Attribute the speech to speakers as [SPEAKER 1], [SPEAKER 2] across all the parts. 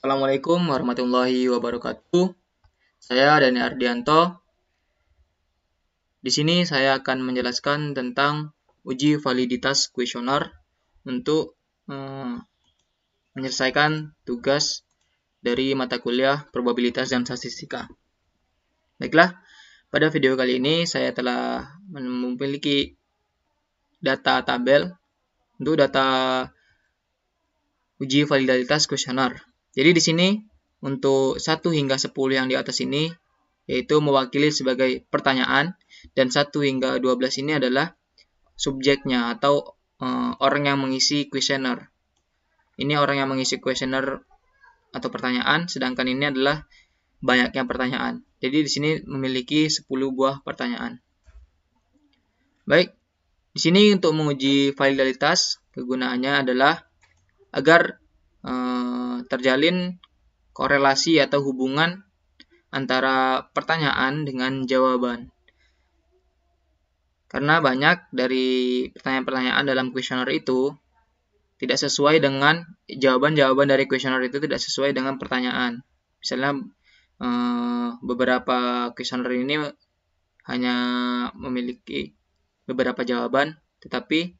[SPEAKER 1] Assalamualaikum warahmatullahi wabarakatuh. Saya Dani Ardianto. Di sini saya akan menjelaskan tentang uji validitas kuesioner untuk menyelesaikan tugas dari mata kuliah probabilitas dan statistika. Baiklah, pada video kali ini saya telah memiliki data tabel untuk data uji validitas kuesioner. Jadi di sini untuk 1 hingga 10 yang di atas ini yaitu mewakili sebagai pertanyaan, dan 1 hingga 12 ini adalah subjeknya atau orang yang mengisi kuesioner. Ini orang yang mengisi kuesioner atau pertanyaan, sedangkan ini adalah banyaknya pertanyaan. Jadi di sini memiliki 10 buah pertanyaan. Baik, di sini untuk menguji validitas kegunaannya adalah agar terjalin korelasi atau hubungan antara pertanyaan dengan jawaban. Karena banyak dari pertanyaan-pertanyaan dalam kuesioner itu tidak sesuai dengan jawaban-jawaban dari kuesioner itu tidak sesuai dengan pertanyaan. Misalnya beberapa kuesioner ini hanya memiliki beberapa jawaban, tetapi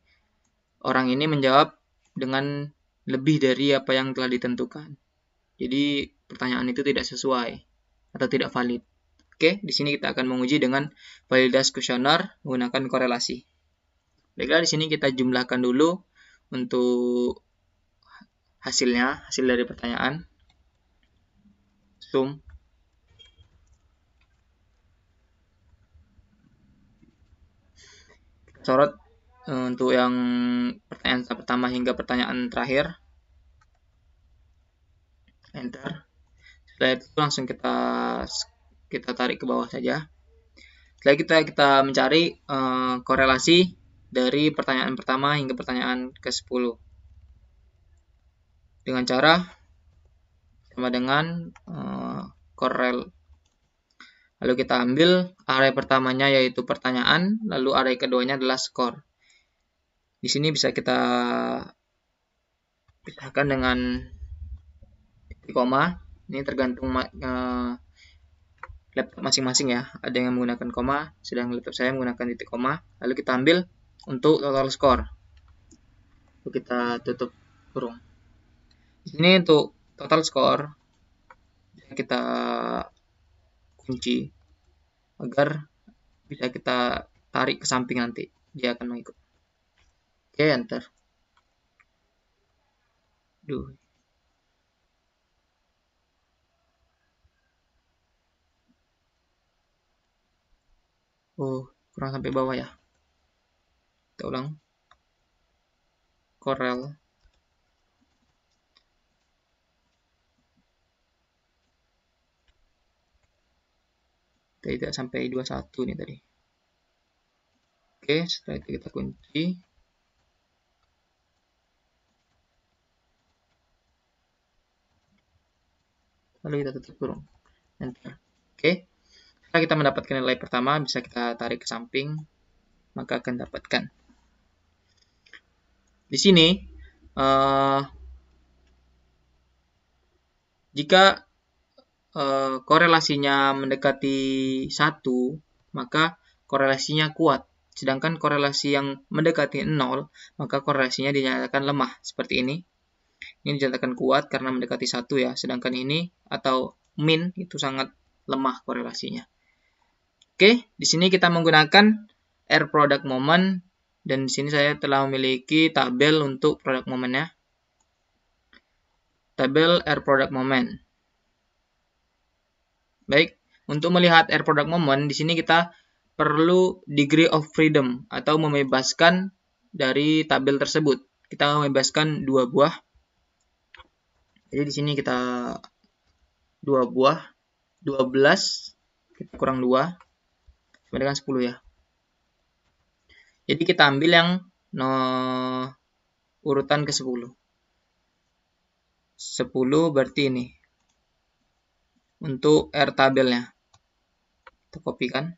[SPEAKER 1] orang ini menjawab dengan lebih dari apa yang telah ditentukan. Jadi pertanyaan itu tidak sesuai atau tidak valid. Oke, di sini kita akan menguji dengan validitas kuesioner menggunakan korelasi. Baiklah, di sini kita jumlahkan dulu untuk hasil dari pertanyaan. Zoom. Sorot untuk yang pertanyaan pertama hingga pertanyaan terakhir. Enter. Setelah itu langsung kita tarik ke bawah saja. Setelah kita mencari korelasi dari pertanyaan pertama hingga pertanyaan ke-10 dengan cara sama dengan korel. Lalu kita ambil array pertamanya yaitu pertanyaan, lalu array keduanya adalah skor. Di sini bisa kita pisahkan dengan titik koma. Ini tergantung laptop masing-masing ya. Ada yang menggunakan koma, sedang laptop saya menggunakan titik koma. Lalu kita ambil untuk total skor. Lalu kita tutup kurung. Di sini untuk total skor kita kunci agar bisa kita tarik ke samping, nanti dia akan mengikut. Oke, enter. Kurang sampai bawah ya. Kita ulang. Corel. Tidak sampai 21 nih tadi. Oke, setelah itu kita kunci. Lalu kita tutup kurung. Enter. Oke. Setelah kita mendapatkan nilai pertama, bisa kita tarik ke samping, maka akan dapatkan. Di sini, jika korelasinya mendekati 1, maka korelasinya kuat. Sedangkan korelasi yang mendekati 0, maka korelasinya dinyatakan lemah. Seperti ini. Ini dinyatakan kuat karena mendekati 1 ya. Sedangkan ini atau min itu sangat lemah korelasinya. Oke, di sini kita menggunakan R product moment, dan di sini saya telah memiliki tabel untuk product momennya. Tabel R product moment. Baik, untuk melihat R product moment di sini kita perlu degree of freedom atau membebaskan dari tabel tersebut. Kita membebaskan 2 buah. Jadi di sini kita 2 buah, 12 kita kurang 2 sama dengan 10 ya. Jadi kita ambil yang urutan ke-10. 10 berarti ini. Untuk R tabelnya. Kita kopikan.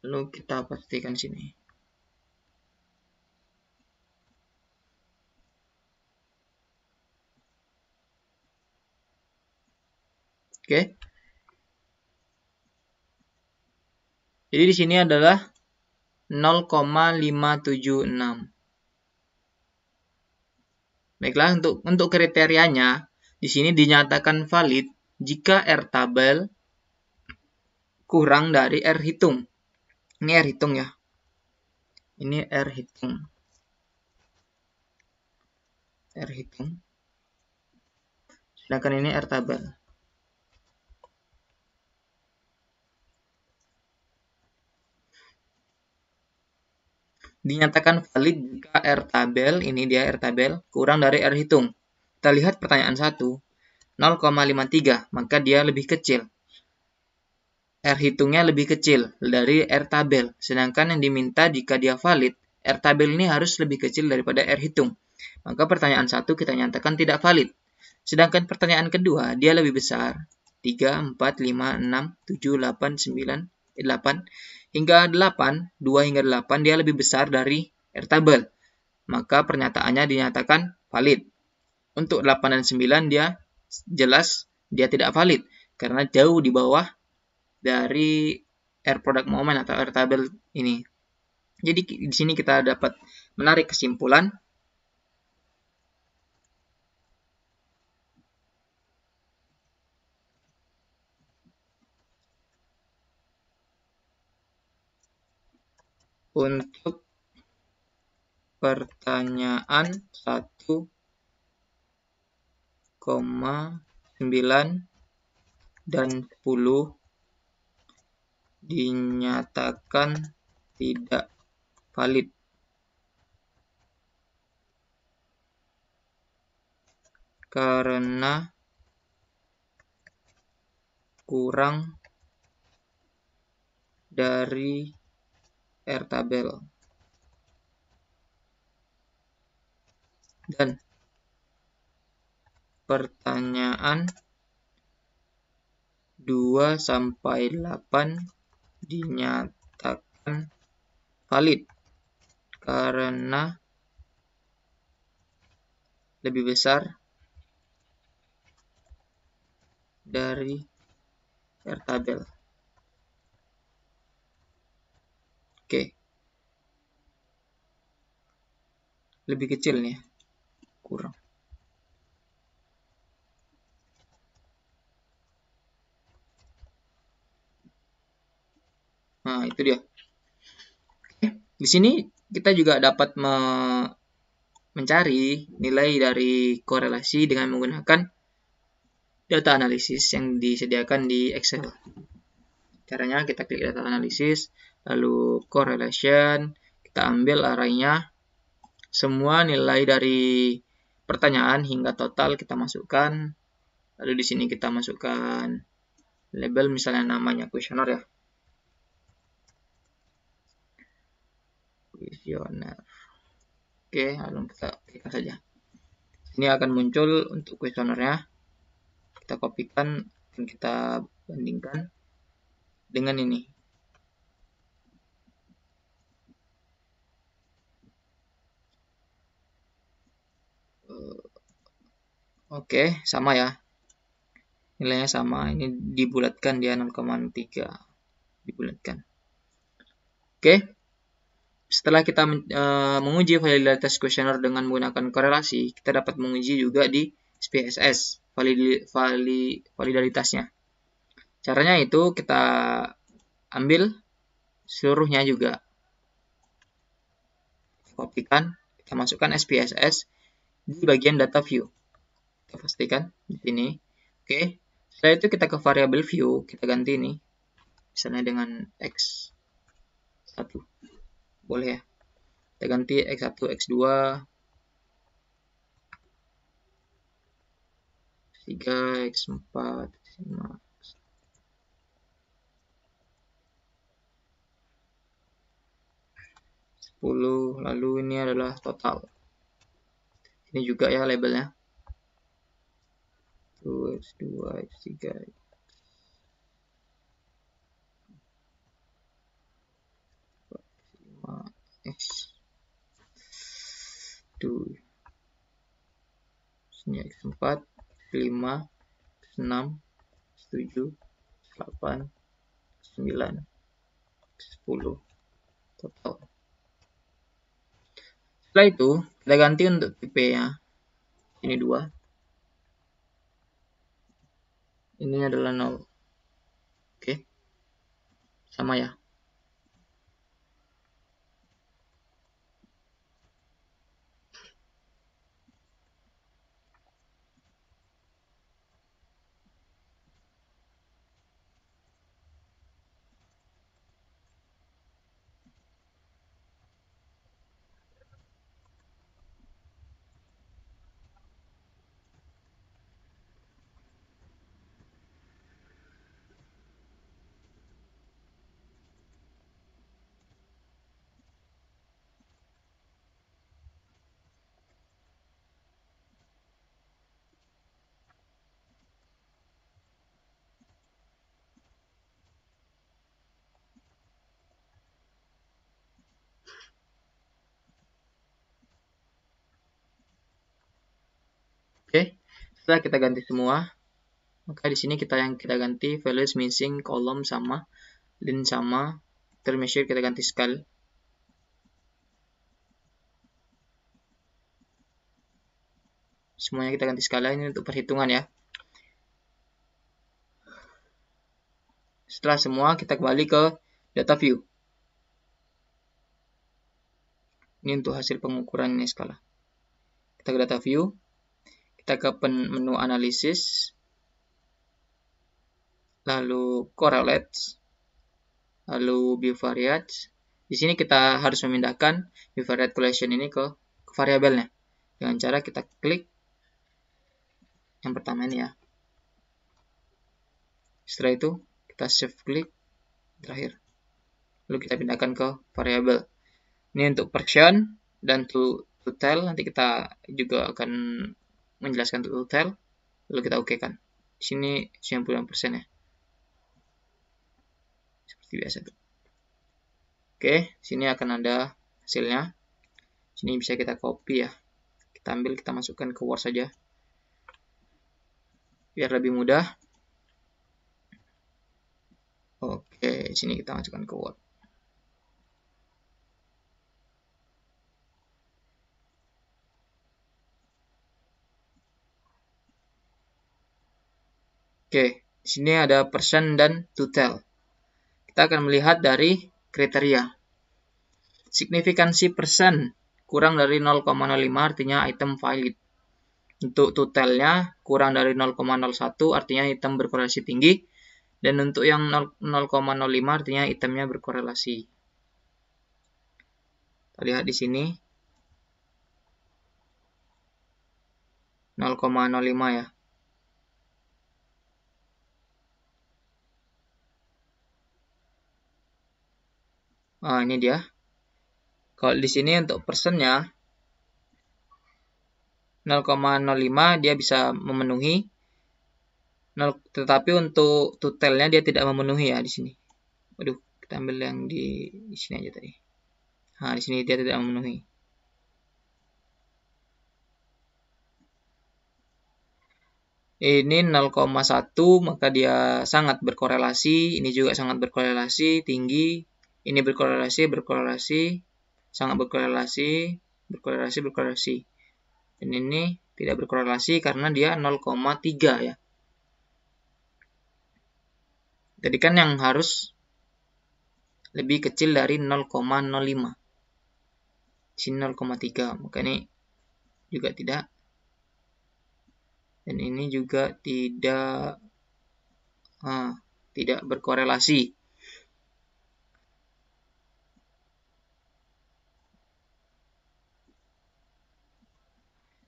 [SPEAKER 1] Lalu kita pastikan sini. Oke. Jadi di sini adalah 0,576. Baiklah, untuk kriterianya di sini dinyatakan valid jika R tabel kurang dari R hitung. Ini R hitung ya. Ini R hitung. R hitung. Sedangkan ini R tabel. Dinyatakan valid jika R tabel, ini dia R tabel, kurang dari R hitung. Kita lihat pertanyaan 1, 0,53, maka dia lebih kecil. R hitungnya lebih kecil dari R tabel. Sedangkan yang diminta jika dia valid, R tabel ini harus lebih kecil daripada R hitung. Maka pertanyaan 1 kita nyatakan tidak valid. Sedangkan pertanyaan kedua, dia lebih besar. 3, 4, 5, 6, 7, 8, 9, 8, hingga 8, 2 hingga 8 dia lebih besar dari R tabel. Maka pernyataannya dinyatakan valid. Untuk 8 dan 9 dia jelas dia tidak valid karena jauh di bawah dari R product moment atau R tabel ini. Jadi di sini kita dapat menarik kesimpulan untuk pertanyaan 1,9 dan 10 dinyatakan tidak valid karena kurang dari R tabel. Dan pertanyaan 2 sampai 8 dinyatakan valid karena lebih besar dari R tabel. Oke. Lebih kecil nih, kurang. Nah, itu dia. Di sini kita juga dapat mencari nilai dari korelasi dengan menggunakan data analisis yang disediakan di Excel. Caranya kita klik data analisis, lalu correlation, kita ambil arraynya, semua nilai dari pertanyaan hingga total kita masukkan, lalu di sini kita masukkan label misalnya namanya kuesioner ya. Kuesioner. Oke, lalu kita klik saja. Ini akan muncul untuk kuesionernya. Kita kopikan dan kita bandingkan dengan ini. Oke, sama ya. Nilainya sama. Ini dibulatkan dia 0,3. Dibulatkan. Oke. Setelah kita menguji validitas kuesioner dengan menggunakan korelasi, kita dapat menguji juga di SPSS validaritasnya. Caranya itu kita ambil seluruhnya juga. Kopikan, kita masukkan SPSS di bagian data view. Kita pastikan di sini. Oke. Setelah itu kita ke variabel view, kita ganti ini. Misalnya dengan X1. Boleh ya. Kita ganti X1, X2, X3, X4, X5, 10, lalu ini adalah total. Ini juga ya labelnya. X2, X3, X5, X2. Sini X4, X5, X6, 7, 8, 9, 10 total. Setelah itu kita ganti untuk tipe-nya. Ini 2. Ini adalah 0. Oke. Sama ya. Oke. Setelah kita ganti semua, maka di sini kita ganti values missing, column sama, line sama, term measure kita ganti scale. Semuanya kita ganti skala, ini untuk perhitungan ya. Setelah semua, kita kembali ke data view. Ini untuk hasil pengukuran ini skala. Kita ke data view, kita ke menu analisis, lalu correlates, lalu bivariate. Di sini kita harus memindahkan bivariate collection ini ke variabelnya. Dengan cara kita klik yang pertama ini ya. Setelah itu, kita shift klik terakhir. Lalu kita pindahkan ke variabel. Ini untuk person dan to tell. Nanti kita juga akan menjelaskan to tell. Lalu kita oke kan. Di sini 90% ya. Seperti biasa tuh. Oke, sini akan ada hasilnya. Sini bisa kita copy ya. Kita ambil, kita masukkan ke Word saja. Biar lebih mudah. Oke, sini kita masukkan ke Word. Oke, di sini ada person dan to tell. Kita akan melihat dari kriteria. Signifikansi persen kurang dari 0,05 artinya item valid. Untuk totalnya kurang dari 0,01 artinya item berkorelasi tinggi. Dan untuk yang 0,05 artinya itemnya berkorelasi. Kita lihat di sini 0,05 ya. Nah, ini dia. Kalau di sini untuk persennya 0,05 dia bisa memenuhi, tetapi untuk totalnya dia tidak memenuhi ya di sini. Waduh, kita ambil yang di sini aja tadi. Nah, di sini dia tidak memenuhi. Ini 0,1 maka dia sangat berkorelasi, ini juga sangat berkorelasi, tinggi, ini berkorelasi, sangat berkorelasi, berkorelasi. Dan ini tidak berkorelasi karena dia 0,3 ya. Jadi kan yang harus lebih kecil dari 0,05. Di sini 0,3, maka ini juga tidak. Dan ini juga tidak berkorelasi.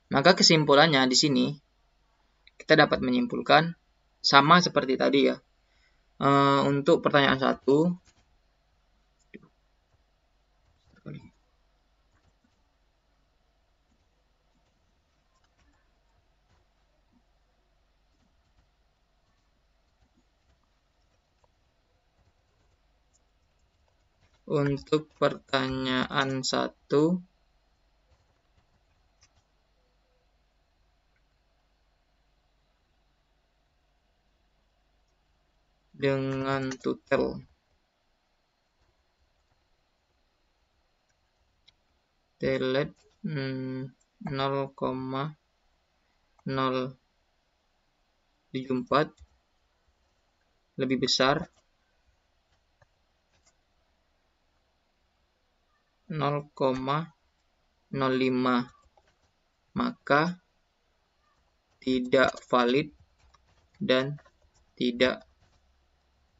[SPEAKER 1] Maka kesimpulannya di sini kita dapat menyimpulkan sama seperti tadi ya. Untuk pertanyaan 1, untuk pertanyaan 1 dengan tutel. Telet 0,074 lebih besar 0,05, maka tidak valid dan tidak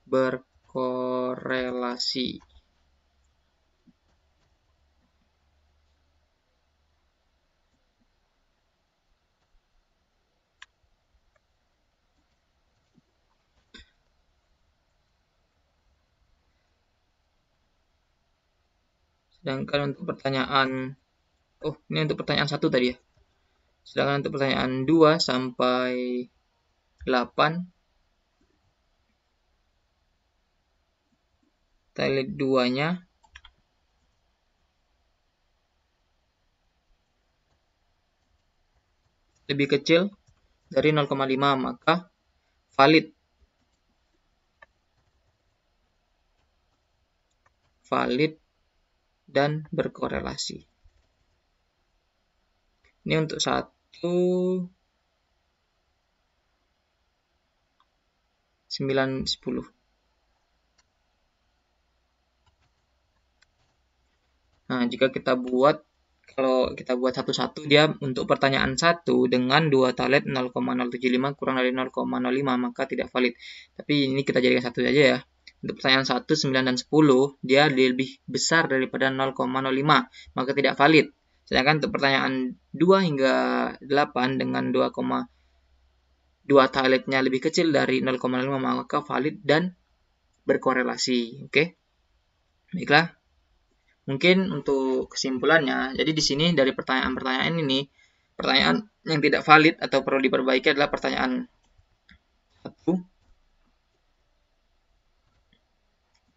[SPEAKER 1] berkorelasi. Sedangkan untuk pertanyaan, ini untuk pertanyaan 1 tadi ya. Sedangkan untuk pertanyaan 2 sampai 8, tilet 2-nya lebih kecil dari 0,5, maka valid dan berkorelasi. Ini untuk 1, 9, 10. Nah, jika kalau kita buat satu-satu, dia untuk pertanyaan 1 dengan 2 tilet 0,075 kurang dari 0,05, maka tidak valid. Tapi ini kita jadikan satu saja ya. Untuk pertanyaan 1, 9, dan 10, dia lebih besar daripada 0,05, maka tidak valid. Sedangkan untuk pertanyaan 2 hingga 8 dengan 2 tiletnya lebih kecil dari 0,5, maka valid dan berkorelasi. Oke? Baiklah. Mungkin untuk kesimpulannya, jadi di sini dari pertanyaan-pertanyaan ini, pertanyaan yang tidak valid atau perlu diperbaiki adalah pertanyaan 1,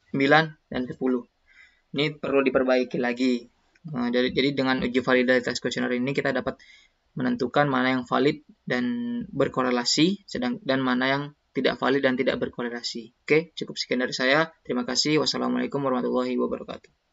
[SPEAKER 1] 9, dan 10. Ini perlu diperbaiki lagi. Nah, jadi dengan uji validitas kuesioner ini kita dapat menentukan mana yang valid dan berkorelasi, dan mana yang tidak valid dan tidak berkorelasi. Oke, cukup sekian dari saya. Terima kasih. Wassalamualaikum warahmatullahi wabarakatuh.